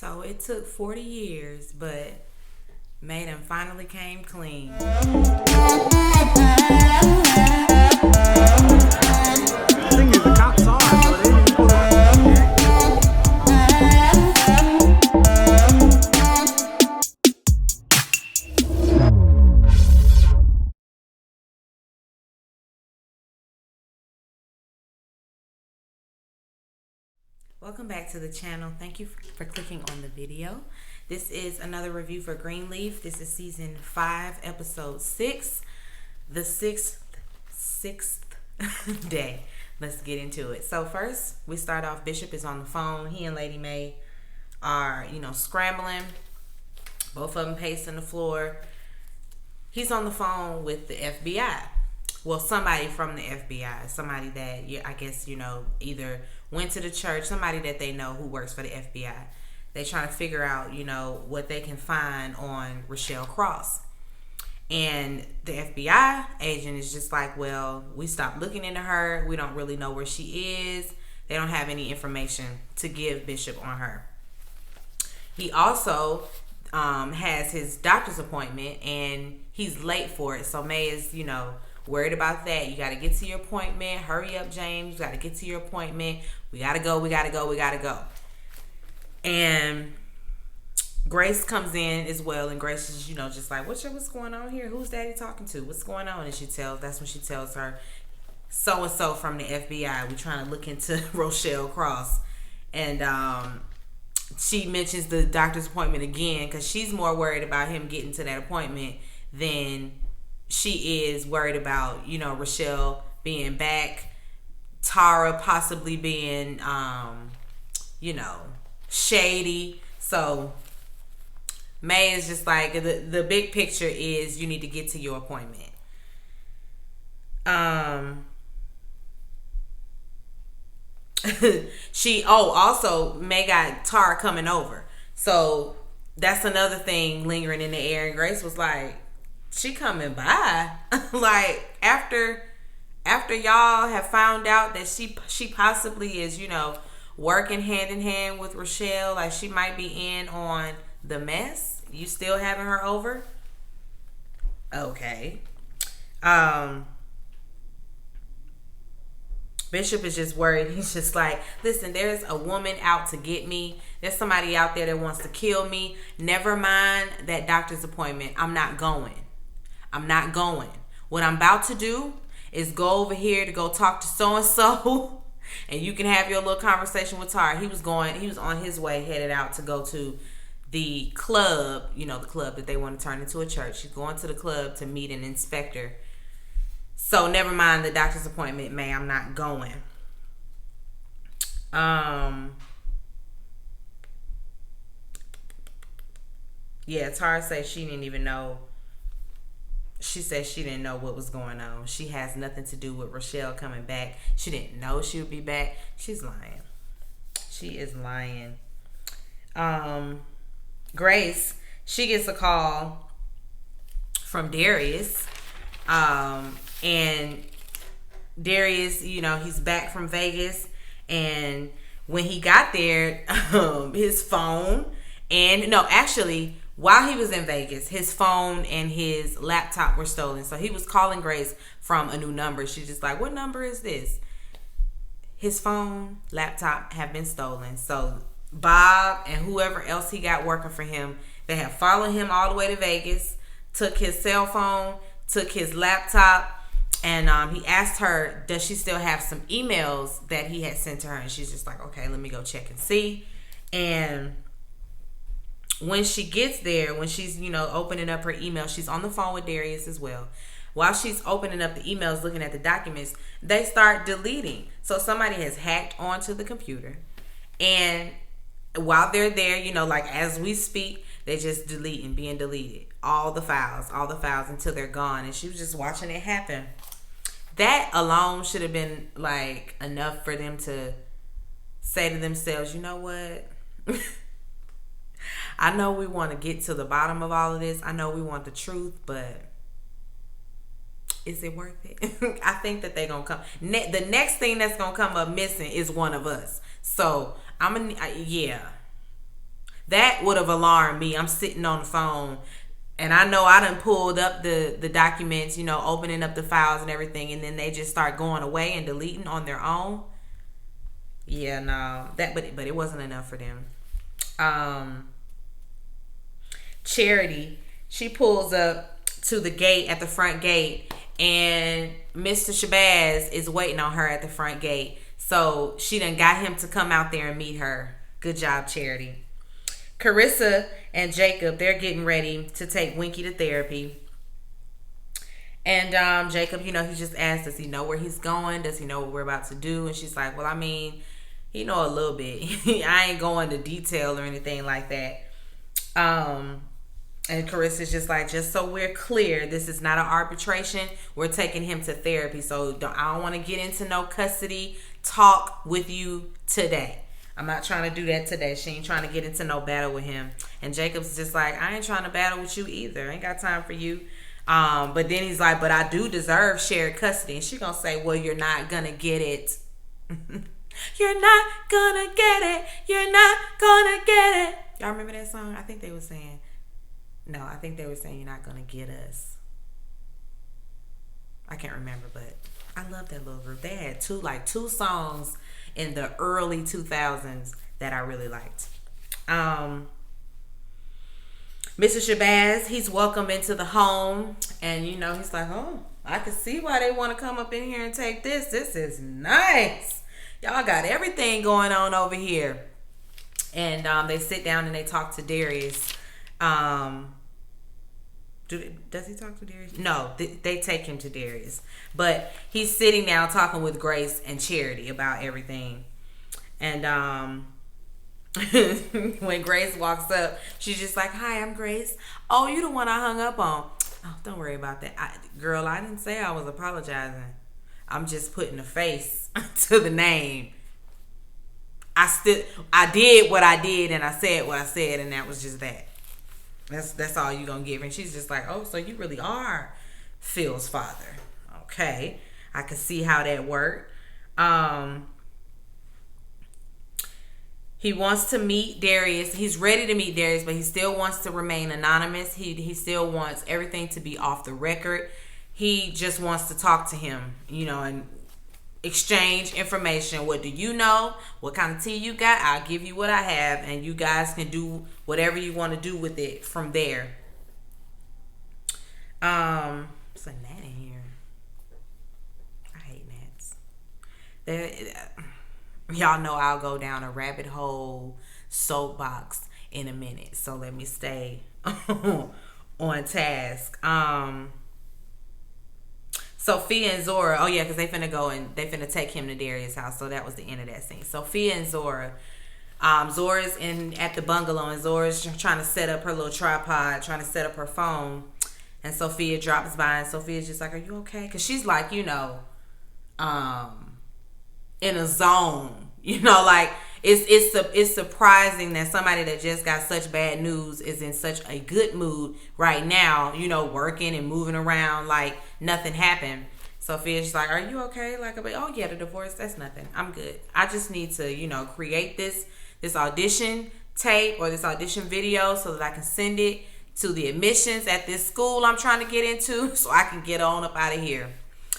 So it took 40 years, but Maiden finally came clean. The thing is, the cops saw her, so they didn't pull her. Welcome back to the channel. Thank you for clicking on the video. This is another review for Greenleaf. This is season 5, episode 6, the sixth day. Let's get into it. So first, we start off. Bishop is on the phone. He and Lady May are, scrambling. Both of them pacing the floor. He's on the phone with the FBI. Well, somebody from the FBI, somebody that I guess either went to the church, somebody that they know who works for the FBI. They trying to figure out, what they can find on Rochelle Cross. And the FBI agent is just like, well, we stopped looking into her. We don't really know where she is. They don't have any information to give Bishop on her. He also has his doctor's appointment, and he's late for it. So May is, worried about that. You got to get to your appointment. Hurry up, James. You got to get to your appointment. We got to go. And Grace comes in as well, and Grace is, just like, what's going on here? Who's Daddy talking to? What's going on? And that's when she tells her, so-and-so from the FBI. We're trying to look into Rochelle Cross. And she mentions the doctor's appointment again because she's more worried about him getting to that appointment than she is worried about, Rochelle being back, Tara possibly being, shady. So May is just like, the big picture is you need to get to your appointment. Also May got Tara coming over. So that's another thing lingering in the air. And Grace was like, she coming by. Like after y'all have found out that she possibly is, working hand in hand with Rochelle, like she might be in on the mess. You still having her over? Okay. Bishop is just worried. He's just like, listen, there's a woman out to get me. There's somebody out there that wants to kill me. Never mind that doctor's appointment. I'm not going. What I'm about to do is go over here to go talk to so-and-so and you can have your little conversation with Tara. He was on his way, headed out to go to the club, the club that they want to turn into a church. He's going to the club to meet an inspector. So never mind the doctor's appointment, May. I'm not going. Yeah, Tara said she didn't even know. She said she didn't know what was going on. She has nothing to do with Rochelle coming back. She didn't know she would be back. She's lying. She is lying. Grace, she gets a call from Darius. And Darius, he's back from Vegas. And when he got there, his phone while he was in Vegas, his phone and his laptop were stolen. So he was calling Grace from a new number. She's just like, what number is this? His phone, laptop have been stolen. So Bob and whoever else he got working for him, they have followed him all the way to Vegas, took his cell phone, took his laptop, and he asked her, does she still have some emails that he had sent to her? And she's just like, okay, let me go check and see. And when she gets there, when she's, opening up her email, she's on the phone with Darius as well. While she's opening up the emails, looking at the documents, they start deleting. So somebody has hacked onto the computer. And while they're there, as we speak, they're just being deleted. All the files until they're gone. And she was just watching it happen. That alone should have been like enough for them to say to themselves, you know what? I know we want to get to the bottom of all of this. I know we want the truth, but is it worth it? I think that they're going to come. The next thing that's going to come up missing is one of us. So, yeah. That would have alarmed me. I'm sitting on the phone, and I know I done pulled up the documents, opening up the files and everything, and then they just start going away and deleting on their own. Yeah, no, but it wasn't enough for them. Charity, she pulls up to the gate, at the front gate, and Mr. Shabazz is waiting on her at the front gate. So she done got him to come out there and meet her. Good job, Charity. Karissa and Jacob, they're getting ready to take Winkie to therapy. And Jacob, he just asked, does he know where he's going? Does he know what we're about to do? And she's like, well, I mean, he know a little bit. I ain't going into detail or anything like that. And Carissa's just like, just so we're clear, this is not an arbitration. We're taking him to therapy. So I don't want to get into no custody talk with you today. I'm not trying to do that today. She ain't trying to get into no battle with him. And Jacob's just like, I ain't trying to battle with you either. I ain't got time for you. But then he's like, but I do deserve shared custody. And she gonna say, well, you're not gonna get it. You're not gonna get it. You're not gonna get it. Y'all remember that song? I think they were saying, you're not gonna get us. I can't remember, but I love that little group. They had two songs in the early 2000s that I really liked. Mr. Shabazz, he's welcome into the home, and he's like, oh, I can see why they want to come up in here and take this. This is nice. Y'all got everything going on over here. And they sit down and they talk to Darius. Does he talk to Darius? No, they take him to Darius. But he's sitting down talking with Grace and Charity about everything. And when Grace walks up, she's just like, hi, I'm Grace. Oh, you the one I hung up on. Oh, don't worry about that. Girl, I didn't say I was apologizing. I'm just putting a face to the name. I did what I did, and I said what I said, and that was just that. That's all you gonna give her. And she's just like, oh, so you really are Phil's father. Okay. I can see how that worked. He wants to meet Darius. He's ready to meet Darius, but he still wants to remain anonymous. He still wants everything to be off the record. He just wants to talk to him, and exchange information. What do you know? What kind of tea you got? I'll give you what I have, and you guys can do whatever you want to do with it from there. There's a gnat in here. I hate gnats. Y'all know I'll go down a rabbit hole soapbox in a minute, so let me stay on task. Sophia and Zora, oh yeah, because they finna take him to Darius' house. So that was the end of that scene. Sophia and Zora. Zora's at the bungalow, and Zora's trying to set up her little tripod, trying to set up her phone. And Sophia drops by, and Sophia's just like, are you okay? Because she's like, in a zone. Like it's surprising that somebody that just got such bad news is in such a good mood right now, working and moving around like nothing happened. Sophia's just like, are you okay? Like, oh yeah, the divorce, that's nothing. I'm good. I just need to, create this audition tape or this audition video so that I can send it to the admissions at this school I'm trying to get into so I can get on up out of here.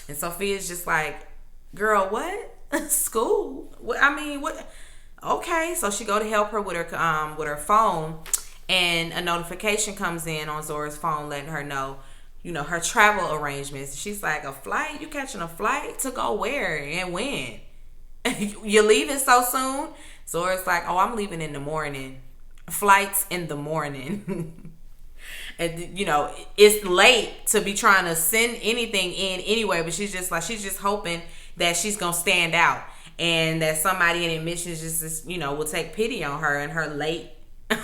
And Sophia's just like, girl, what? School? What? I mean, what? Okay. So she go to help her with her phone, and a notification comes in on Zora's phone letting her know, her travel arrangements. She's like, a flight? You catching a flight to go where and when? You're leaving so soon? Zora's like, oh, I'm leaving in the morning. Flights in the morning. And it's late to be trying to send anything in anyway, but she's just hoping that she's gonna stand out and that somebody in admissions just will take pity on her and her late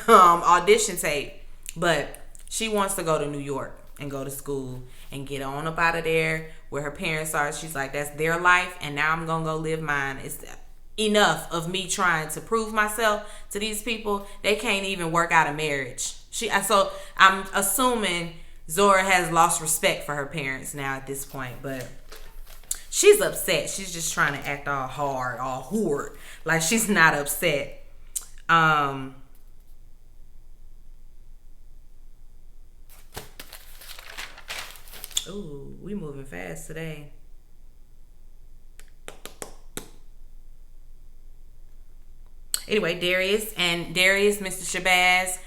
audition tape. But she wants to go to New York and go to school and get on up out of there where her parents are. She's like, that's their life, and now I'm gonna go live mine. It's enough of me trying to prove myself to these people. They can't even work out a marriage. So I'm assuming Zora has lost respect for her parents now at this point, but she's upset. She's just trying to act all hard, all hoard, like she's not upset. Ooh, we moving fast today. Anyway, Darius, Mr. Shabazz,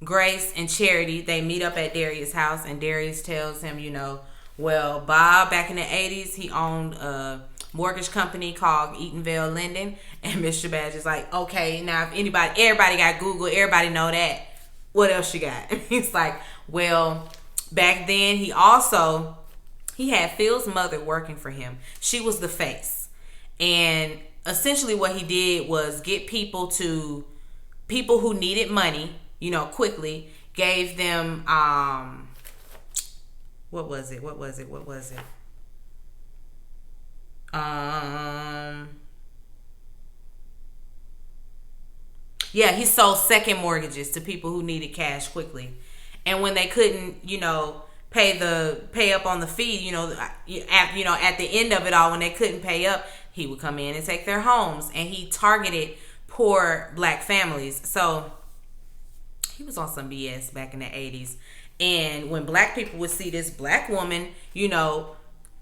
Grace, and Charity, they meet up at Darius' house, and Darius tells him, well, Bob, back in the 80s, he owned a mortgage company called Eatonville Lending, and Mr. Shabazz is like, okay, now if everybody got Google, everybody know that. What else you got? He's like, well, back then he had Phil's mother working for him. She was the face, and essentially what he did was get people who needed money, quickly, gave them what was it? Yeah, he sold second mortgages to people who needed cash quickly. And when they couldn't, pay up on the fee, at the end of it all, when they couldn't pay up, he would come in and take their homes, and he targeted poor black families. So he was on some BS back in the 80s. And when black people would see this black woman,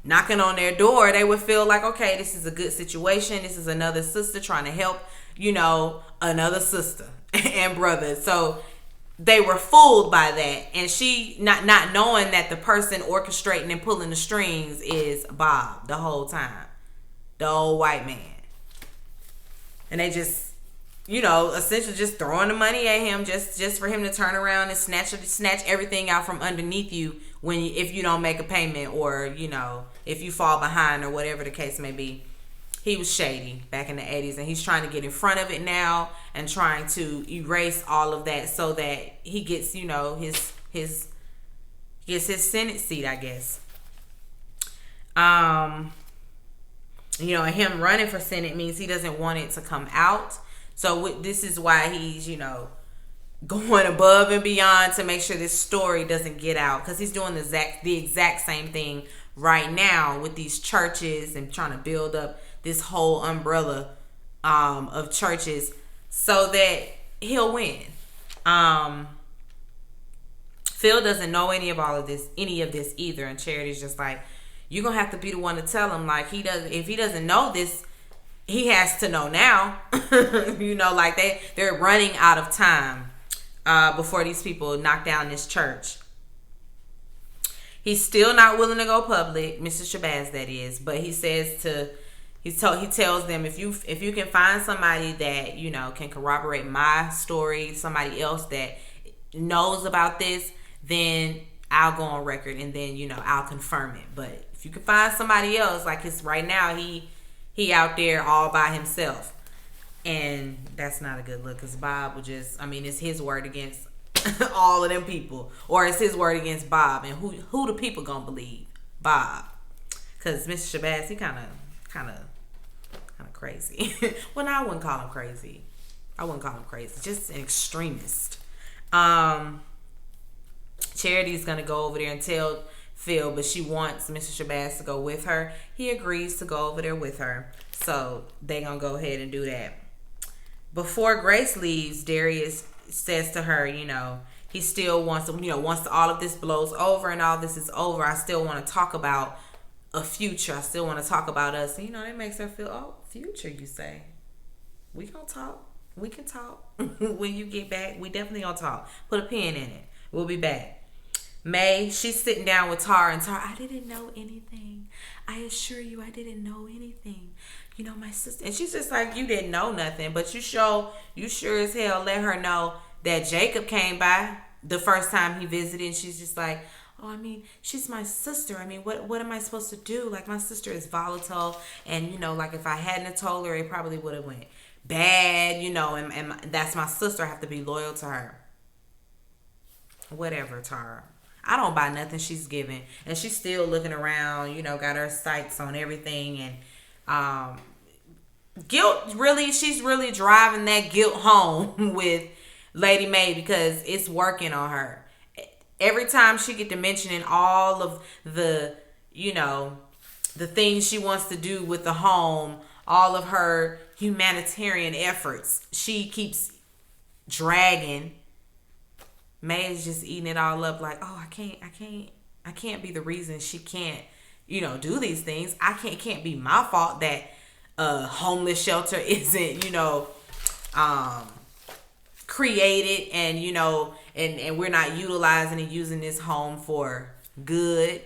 knocking on their door, they would feel like, okay, this is a good situation. This is another sister trying to help, another sister and brother. So they were fooled by that. And she, not knowing that the person orchestrating and pulling the strings is Bob the whole time. The old white man. And they just, essentially just throwing the money at him just for him to turn around and snatch everything out from underneath you if you don't make a payment, or, if you fall behind, or whatever the case may be. He was shady back in the 80s, and he's trying to get in front of it now and trying to erase all of that so that he gets, his Senate seat, I guess. And him running for Senate means he doesn't want it to come out. So this is why he's, going above and beyond to make sure this story doesn't get out, because he's doing the exact same thing right now with these churches and trying to build up this whole umbrella of churches so that he'll win. Phil doesn't know any of this either, and Charity's just like, you're gonna have to be the one to tell him. Like, if he doesn't know this, he has to know now. Like they're running out of time before these people knock down this church. He's still not willing to go public, Mr. Shabazz, that is, but he says he tells them, if you can find somebody that can corroborate my story, somebody else that knows about this, then I'll go on record, and then I'll confirm it. But if you can find somebody else, like right now he out there all by himself, and that's not a good look, because Bob would it's his word against all of them people, or it's his word against Bob, and who the people gonna believe? Bob, because Mr. Shabazz, he kind of crazy. Well, no, I wouldn't call him crazy. Just an extremist. Charity's gonna go over there and tell Phil, but she wants Mr. Shabazz to go with her. He agrees to go over there with her, so they gonna go ahead and do that. Before Grace leaves, Darius says to her, he still wants to, once all of this blows over and all this is over, I still want to talk about a future. I still want to talk about us. And, that makes her feel, oh, future, you say. We gonna talk. We can talk. When you get back, we definitely gonna talk. Put a pin in it. We'll be back. May, she's sitting down with Tara, and Tara, I didn't know anything. I assure you, I didn't know anything. My sister, and she's just like, you didn't know nothing, but you sure as hell let her know that Jacob came by the first time he visited, and she's just like, oh, she's my sister. What am I supposed to do? Like, my sister is volatile, and like if I hadn't told her, it probably would have went bad, and that's my sister. I have to be loyal to her. Whatever, Tara. I don't buy nothing she's giving, and she's still looking around, got her sights on everything, and guilt, really, she's really driving that guilt home with Lady May, because it's working on her. Every time she get to mentioning all of the, the things she wants to do with the home, all of her humanitarian efforts, she keeps dragging. May is just eating it all up like, oh, I can't I can't be the reason she can't, do these things. It can't be my fault that a homeless shelter isn't, created and, and we're not utilizing and using this home for good.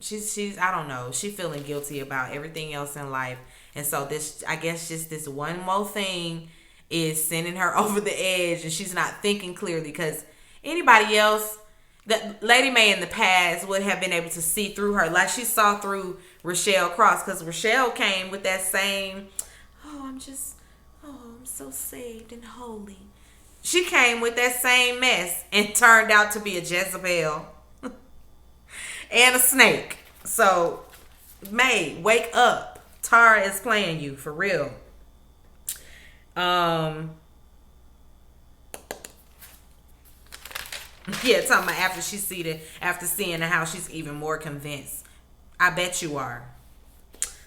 She's I don't know. She's feeling guilty about everything else in life. And so I guess just this one more thing is sending her over the edge, and she's not thinking clearly, because anybody else, the Lady Mae in the past would have been able to see through her, like she saw through Rochelle Cross, because Rochelle came with that same, I'm so saved and holy. She came with that same mess and turned out to be a Jezebel and a snake. So, Mae, wake up. Tara is playing you for real. Yeah, talking about after seeing the house, she's even more convinced. I bet you are.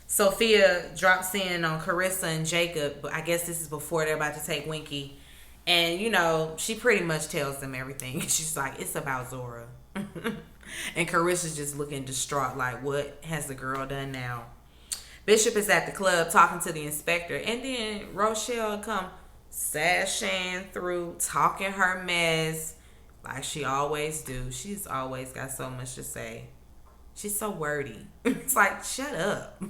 Sophia drops in on Karissa and Jacob, but I guess this is before they're about to take Winkie. And, she pretty much tells them everything. She's like, it's about Zora. And Carissa's just looking distraught, like, what has the girl done now? Bishop is at the club talking to the inspector. And then Rochelle come sashing through, talking her mess like she always do. She's always got so much to say. She's so wordy. It's like, shut up.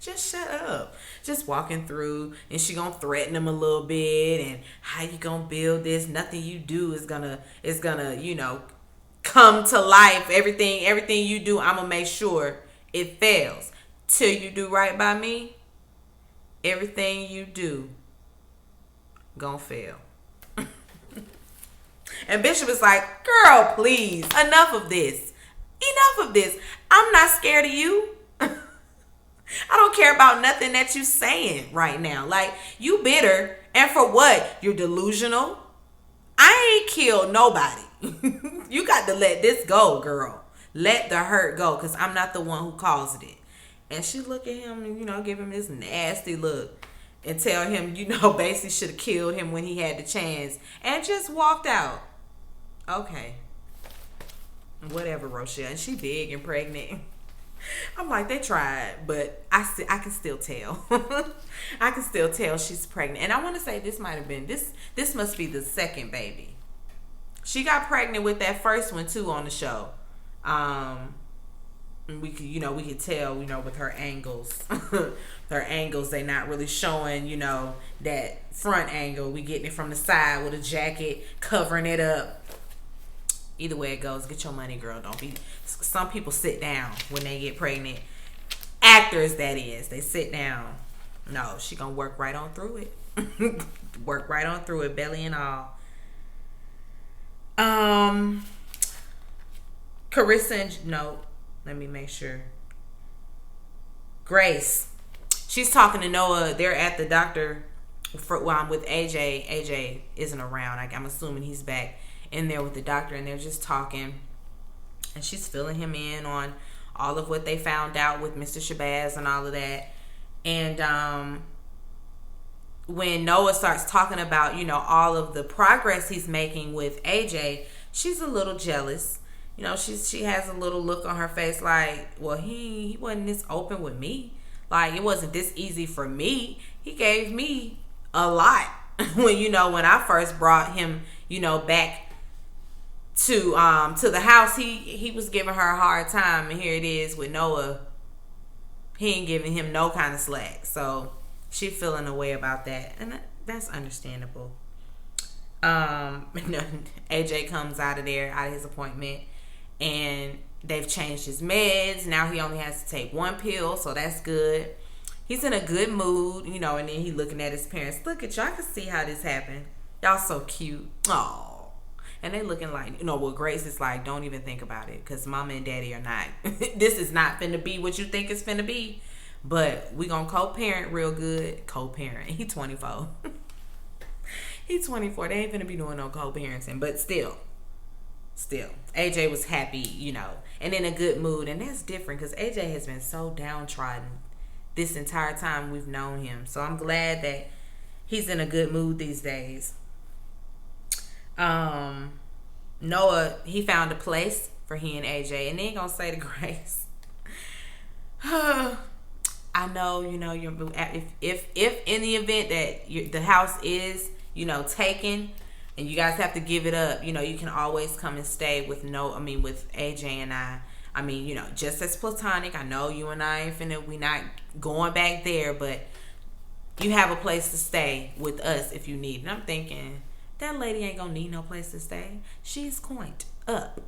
Just shut up. Just walking through, and she gonna threaten him a little bit, and how you gonna build this? Nothing you do is gonna come to life. Everything you do, I'm gonna make sure it fails. Till you do right by me, everything you do gonna fail. And Bishop is like, girl, please, enough of this. I'm not scared of you. I don't care about nothing that you saying right now. Like, you bitter, and for what? You're delusional. I ain't killed nobody. You got to let this go, girl. Let the hurt go, because I'm not the one who caused it. And she look at him and, give him this nasty look and tell him, basically should have killed him when he had the chance, and just walked out. Okay. Whatever, Rochelle. And she big and pregnant. I'm like, they tried, but I can still tell. I can still tell she's pregnant. And I want to say this might have been, this must be the second baby. She got pregnant with that first one too on the show. We could tell, with her angles. Her angles, they not really showing, that front angle. We getting it from the side with a jacket covering it up. Either way it goes, get your money, girl. Don't be. Some people sit down when they get pregnant. Actors, that is, they sit down. No, she gonna work right on through it. Work right on through it, belly and all. Karissa and no, let me make sure. Grace, she's talking to Noah. They're at the doctor I'm with AJ. AJ isn't around. I'm assuming he's back in there with the doctor, and they're just talking, and she's filling him in on all of what they found out with Mr. Shabazz and all of that. And when Noah starts talking about all of the progress he's making with AJ, she's a little jealous. She has a little look on her face like, well, he wasn't this open with me. Like, it wasn't this easy for me. He gave me a lot when when I first brought him back to the house. He was giving her a hard time, and here it is with Noah. He ain't giving him no kind of slack. So she feeling a way about that, and that's understandable. AJ comes out of his appointment, and they've changed his meds. Now he only has to take one pill, so that's good. He's in a good mood, and then he looking at his parents. Look at y'all, I can see how this happened. Y'all so cute. Aww. And they looking like, Grace is like, don't even think about it, because mama and daddy are not. This is not finna be what you think it's finna be. But we gonna co-parent real good. Co-parent. He 24. He's 24. They ain't finna be doing no co-parenting. But still. AJ was happy, and in a good mood. And that's different, because AJ has been so downtrodden this entire time we've known him. So I'm glad that he's in a good mood these days. Noah, he found a place for he and AJ. And then gonna say to Grace, I know, you're if in the event that the house is, taken, and you guys have to give it up, you can always come and stay with AJ and I. Just as platonic. I know you and I we not going back there, but you have a place to stay with us if you need. And I'm thinking, that lady ain't gonna need no place to stay. She's coined up.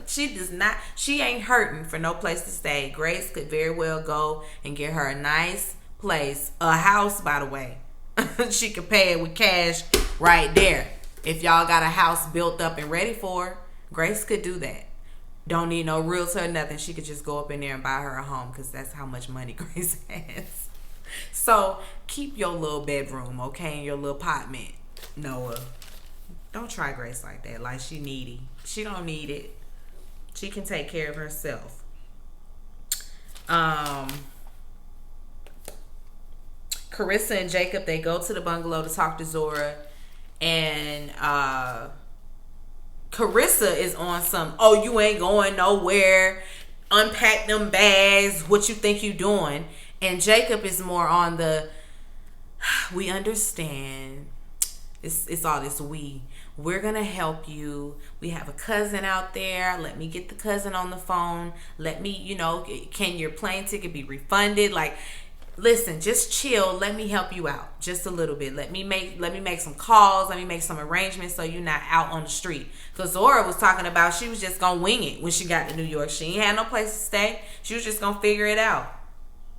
She ain't hurting for no place to stay. Grace could very well go and get her a nice place, a house, by the way. She could pay it with cash right there. If y'all got a house built up and ready for her, Grace could do that. Don't need no realtor or nothing. She could just go up in there and buy her a home, because that's how much money Grace has. So keep your little bedroom, okay, and your little apartment. Noah, don't try Grace like that. Like she needy. She don't need it. She can take care of herself. Karissa and Jacob, they go to the bungalow to talk to Zora, and Karissa is on some, oh, you ain't going nowhere, unpack them bags, what you think you doing? And Jacob is more on the, we understand. It's all this we're gonna help you. We have a cousin out there. Let me get the cousin on the phone. Let me, can your plane ticket be refunded? Like, listen, just chill. Let me help you out just a little bit. Let me make some calls. Let me make some arrangements so you're not out on the street. Because Zora was talking about she was just gonna wing it when she got to New York. She ain't had no place to stay. She was just gonna figure it out.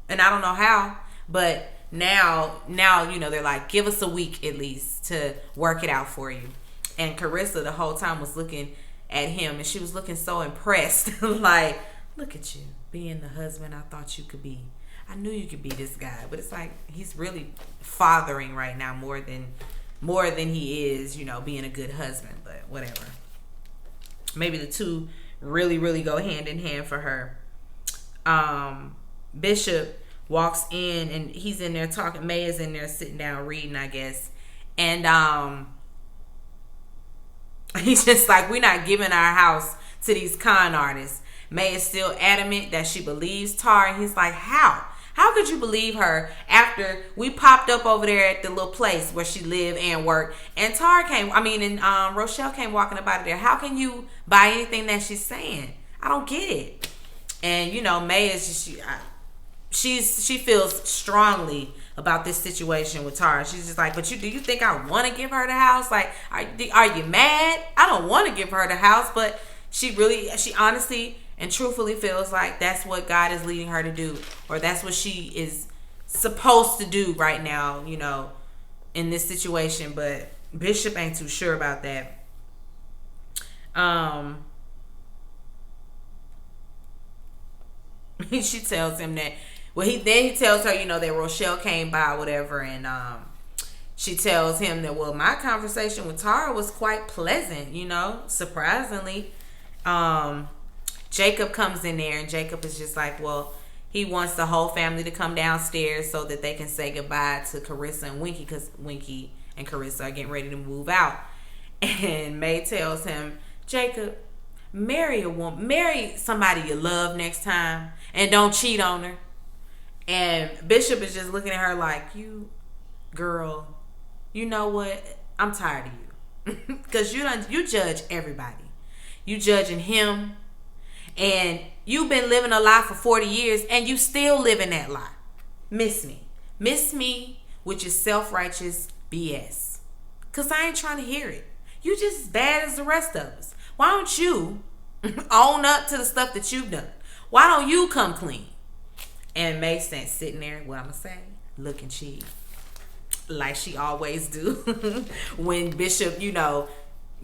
And I don't know how, but now they're like, give us a week at least to work it out for you. And Karissa the whole time was looking at him, and she was looking so impressed. Like, look at you being the husband I thought you could be. I knew you could be this guy. But it's like he's really fathering right now more than he is, being a good husband. But whatever. Maybe the two really, really go hand in hand for her. Bishop walks in, and he's in there talking. May is in there sitting down reading, I guess. And he's just like, we're not giving our house to these con artists. May is still adamant that she believes Tara. And he's like, how? How could you believe her after we popped up over there at the little place where she lived and worked? And Rochelle came walking up out of there. How can you buy anything that she's saying? I don't get it. And, May is just, she feels strongly about this situation with Tara. She's just like, but do you think I want to give her the house? Like, are you mad? I don't want to give her the house, but she honestly and truthfully feels like that's what God is leading her to do, or that's what she is supposed to do right now, in this situation. But Bishop ain't too sure about that. She tells him that, he tells her, that Rochelle came by, whatever, and she tells him that, well, my conversation with Tara was quite pleasant, surprisingly. Jacob comes in there, and Jacob is just like, well, he wants the whole family to come downstairs so that they can say goodbye to Karissa and Winkie, because Winkie and Karissa are getting ready to move out. And May tells him, Jacob, marry a woman, marry somebody you love next time, and don't cheat on her. And Bishop is just looking at her like, you girl, you know what? I'm tired of you. Because you judge everybody. You judging him. And you've been living a lie for 40 years, and you still living that lie. Miss me. Miss me with your self-righteous BS. Because I ain't trying to hear it. You just as bad as the rest of us. Why don't you own up to the stuff that you've done? Why don't you come clean? And May sitting there, what I'm going to say, looking cheap. Like she always do. When Bishop,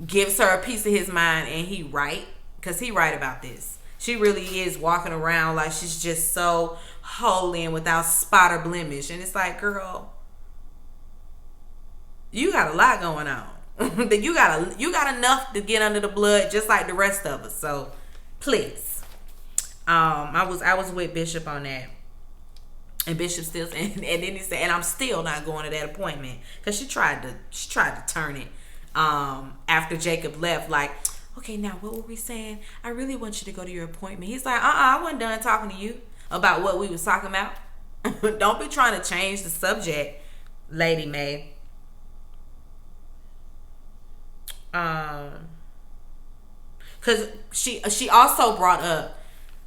gives her a piece of his mind, and he right. Because he right about this. She really is walking around like she's just so holy and without spot or blemish. And it's like, girl, you got a lot going on. you got enough to get under the blood just like the rest of us. So please. I was with Bishop on that. And Bishop still and then he said, and I'm still not going to that appointment. Because she tried to turn it after Jacob left, like, okay, now what were we saying? I really want you to go to your appointment. He's like, I wasn't done talking to you about what we was talking about. Don't be trying to change the subject, Lady May. Because she also brought up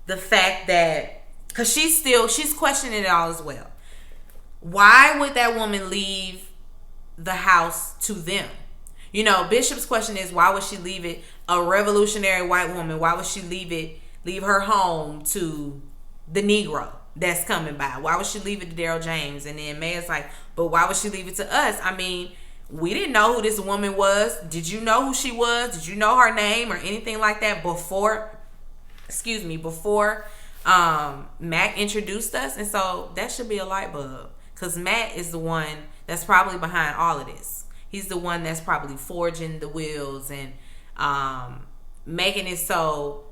the fact that, because she's questioning it all as well. Why would that woman leave the house to them? You know, Bishop's question is, why would she leave it, a revolutionary white woman, why would she leave her home to the Negro that's coming by? Why would she leave it to Daryl James? And then Maya's like, but why would she leave it to us? I mean, we didn't know who this woman was. Did you know who she was? Did you know her name or anything like that before Mac introduced us? And so that should be a light bulb, because Matt is the one that's probably behind all of this. He's the one that's probably forging the wheels and making it so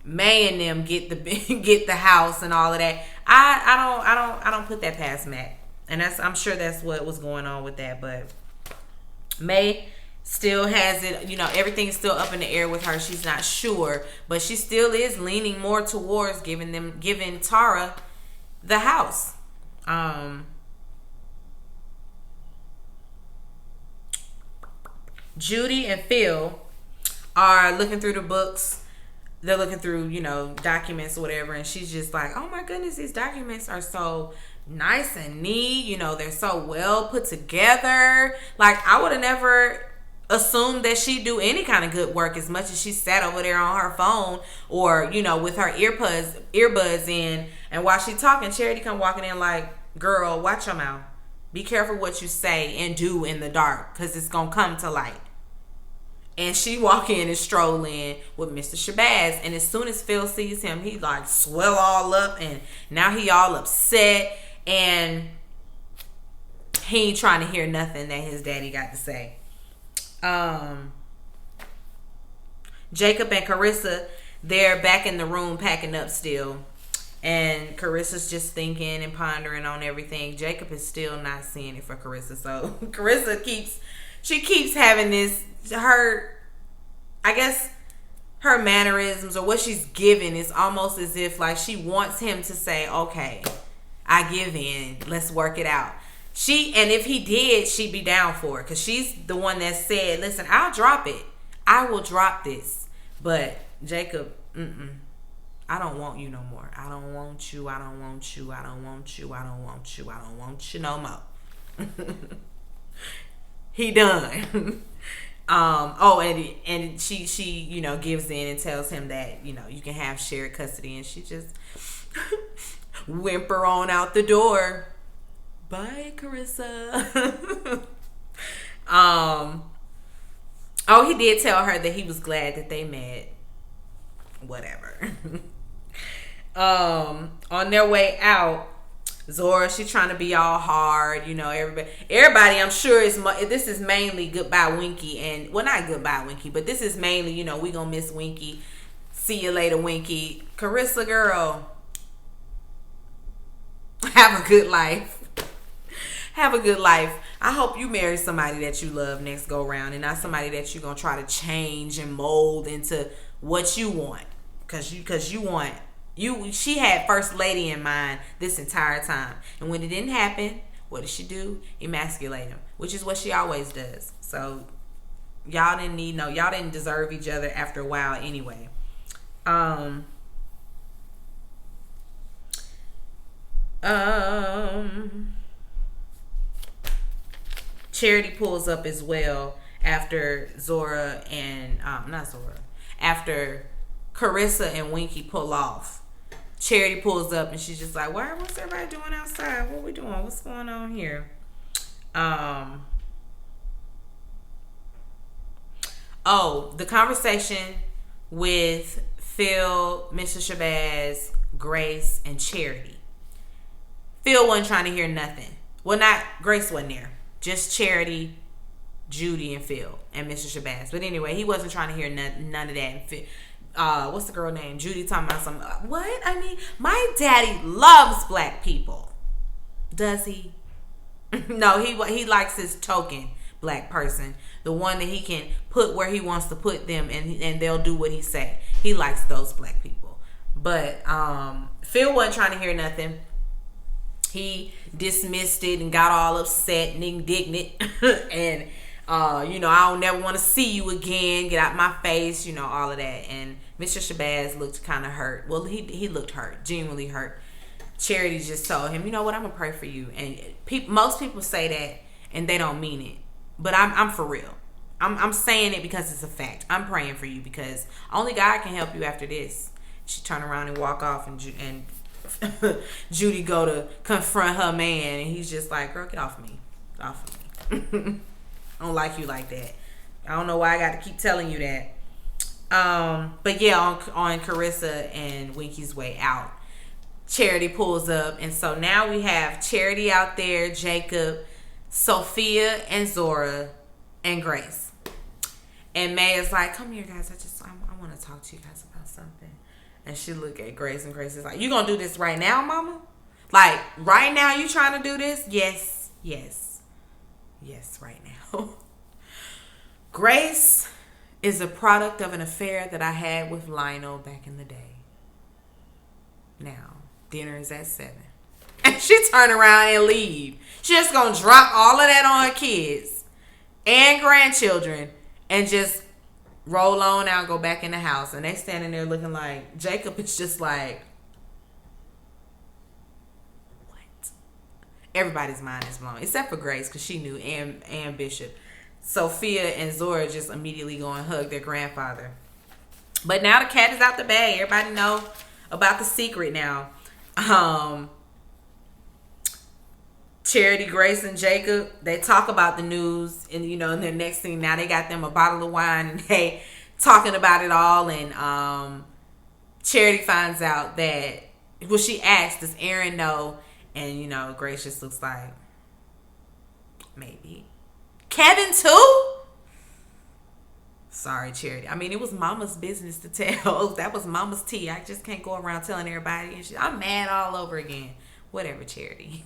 May and them get the house and all of that. I don't put that past Matt. And I'm sure that's what was going on with that. But May still has it, you know, everything's still up in the air with her. She's not sure, but she still is leaning more towards giving Tara the house. Judy and Phil are looking through the books. They're looking through, you know, documents or whatever, and she's just like, oh my goodness, these documents are so nice and neat, you know, they're so well put together. Like, I would have never assumed that she'd do any kind of good work as much as she sat over there on her phone or, you know, with her earbuds in, and while she talking, Charity come walking in like, girl, watch your mouth. Be careful what you say and do in the dark, because it's gonna come to light. And she walk in and stroll in with Mr. Shabazz. And as soon as Phil sees him, he like swell all up. And now he all upset. And he ain't trying to hear nothing that his daddy got to say. Jacob and Karissa, they're back in the room packing up still. And Carissa's just thinking and pondering on everything. Jacob is still not seeing it for Karissa. So Karissa keeps having this, I guess her mannerisms or what she's giving is almost as if like she wants him to say, okay, I give in, let's work it out. And if he did, she'd be down for it, because she's the one that said, listen, I'll drop it. I will drop this. But Jacob, I don't want you no more. I don't want you. I don't want you. I don't want you. I don't want you. I don't want you no more. He done. And she you know, gives in and tells him that, you know, you can have shared custody, and she just whimper on out the door. Bye, Karissa. He did tell her that he was glad that they met. Whatever. On their way out, Zora, she's trying to be all hard, you know. Everybody, I'm sure this is mainly goodbye Winkie, and well, not goodbye Winkie, but this is mainly, you know, we gonna miss Winkie. See you later, Winkie. Karissa, girl, have a good life. Have a good life. I hope you marry somebody that you love next go round, and not somebody that you're gonna try to change and mold into what you want, because you want. She had First Lady in mind this entire time. And when it didn't happen, what did she do? Emasculate him, which is what she always does. So y'all didn't deserve each other after a while anyway. Charity pulls up as well after after Karissa and Winkie pull off. Charity pulls up and she's just like, what's everybody doing outside? What we doing? What's going on here? The conversation with Phil, Mr. Shabazz, Grace, and Charity. Phil wasn't trying to hear nothing. Well, Grace wasn't there. Just Charity, Judy, and Phil, and Mr. Shabazz. But anyway, he wasn't trying to hear none of that. What's the girl name? Judy talking about some, what? I mean, my daddy loves black people. Does he? No, he likes his token black person, the one that he can put where he wants to put them, and they'll do what he say. He likes those black people. But Phil wasn't trying to hear nothing. He dismissed it and got all upset and indignant and I don't never want to see you again, get out my face, all of that. And Mr. Shabazz looked kind of hurt. Well, he looked hurt, genuinely hurt. Charity just told him, you know what, I'm gonna pray for you. And most people say that and they don't mean it, but I'm for real. I'm saying it because it's a fact. I'm praying for you because only God can help you after this. She turned around and walk off, and Judy go to confront her man, and he's just like, girl, get off me. Off of me. I don't like you like that. I don't know why I got to keep telling you that. But yeah, on Karissa and Winkie's way out, Charity pulls up, and so now we have Charity out there, Jacob, Sophia, and Zora, and Grace. And May is like, come here, guys. I want to talk to you guys about something. And she look at Grace, and Grace is like, you gonna do this right now, mama? Like, right now you trying to do this? Yes, right now. Grace is a product of an affair that I had with Lionel back in the day. Now, dinner is at 7. And she turn around and leave. She just gonna drop all of that on her kids and grandchildren and just roll on out and go back in the house. And they standing there looking like, Jacob is just like, what? Everybody's mind is blown. Except for Grace, because she knew, and Bishop. Sophia and Zora just immediately go and hug their grandfather. But now the cat is out the bag. Everybody know about the secret now. Charity, Grace, and Jacob, they talk about the news, and and the next thing, now they got them a bottle of wine, and they talking about it all. And Charity finds out that, well, she asks, does Aaron know? And Grace just looks like, maybe. Kevin too? Sorry, Charity. I mean, it was mama's business to tell. That was mama's tea. I just can't go around telling everybody. And I'm mad all over again. Whatever, Charity.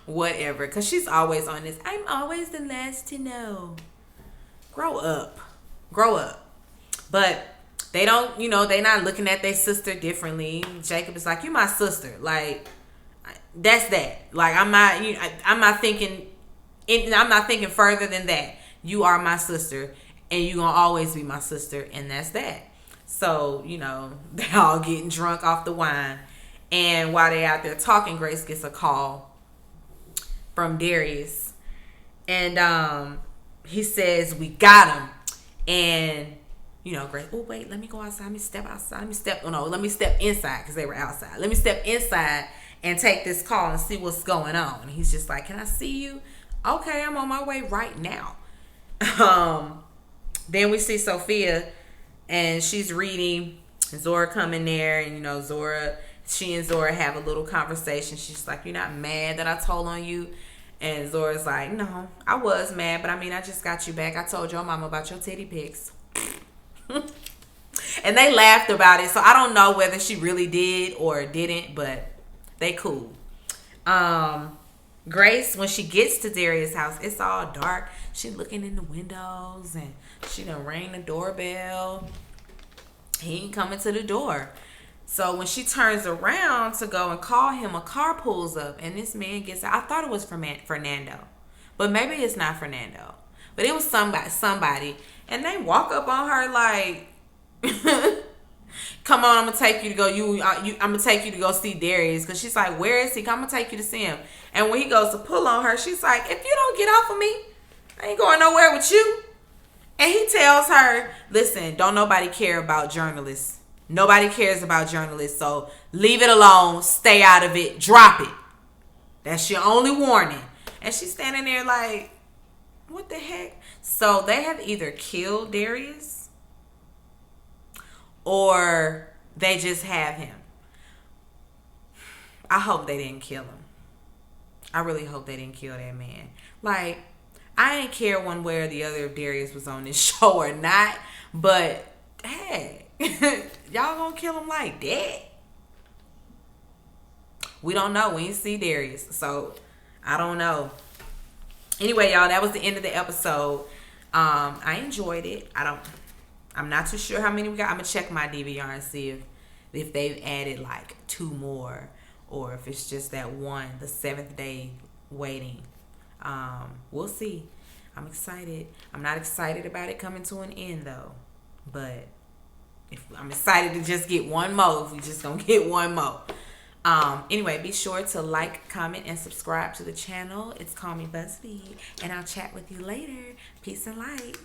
Whatever. Because she's always on this, I'm always the last to know. Grow up. But they don't, they not looking at their sister differently. Jacob is like, you my sister. Like, that's that. Like, I'm not thinking further than that. You are my sister, and you gonna always be my sister, and that's that. So, they all getting drunk off the wine. And while they out there talking, Grace gets a call from Darius. And he says, we got him. And, Grace, oh, wait, let me go outside. Let me step outside. Let me step inside, because they were outside. Let me step inside and take this call and see what's going on. And he's just like, can I see you? Okay, I'm on my way right now. Then we see Sophia, and she's reading. Zora come in there, and she and Zora have a little conversation. She's like, you're not mad that I told on you? And Zora's like, no, I was mad, but I just got you back. I told your mama about your titty pics. And they laughed about it, so I don't know whether she really did or didn't, but they cool. Grace, when she gets to Darius' house, it's all dark. She looking in the windows, and she done rang the doorbell. He ain't coming to the door. So when she turns around to go and call him, a car pulls up, and this man gets out. I thought it was Fernando, but maybe it's not Fernando. But it was somebody, and they walk up on her like, come on, I'm gonna take you to go. I'm gonna take you to go see Darius, because she's like, where is he? I'm gonna take you to see him. And when he goes to pull on her, she's like, if you don't get off of me, I ain't going nowhere with you. And he tells her, listen, don't nobody care about journalists. Nobody cares about journalists, so leave it alone. Stay out of it. Drop it. That's your only warning. And she's standing there like, what the heck? So they have either killed Darius, or they just have him. I hope they didn't kill him. I really hope they didn't kill that man. Like, I ain't care one way or the other if Darius was on this show or not, but hey, y'all gonna kill him like that? We don't know. We ain't see Darius, so I don't know. Anyway, y'all, that was the end of the episode. I enjoyed it. I'm not too sure how many we got. I'm gonna check my DVR and see if they've added like 2 more, or if it's just that one, the 7th day waiting. We'll see. I'm excited. I'm not excited about it coming to an end though, but if I'm excited to just get one more. If we just gonna get one more. Anyway, be sure to like, comment, and subscribe to the channel. It's Call Me BuzzFeed, and I'll chat with you later. Peace and light.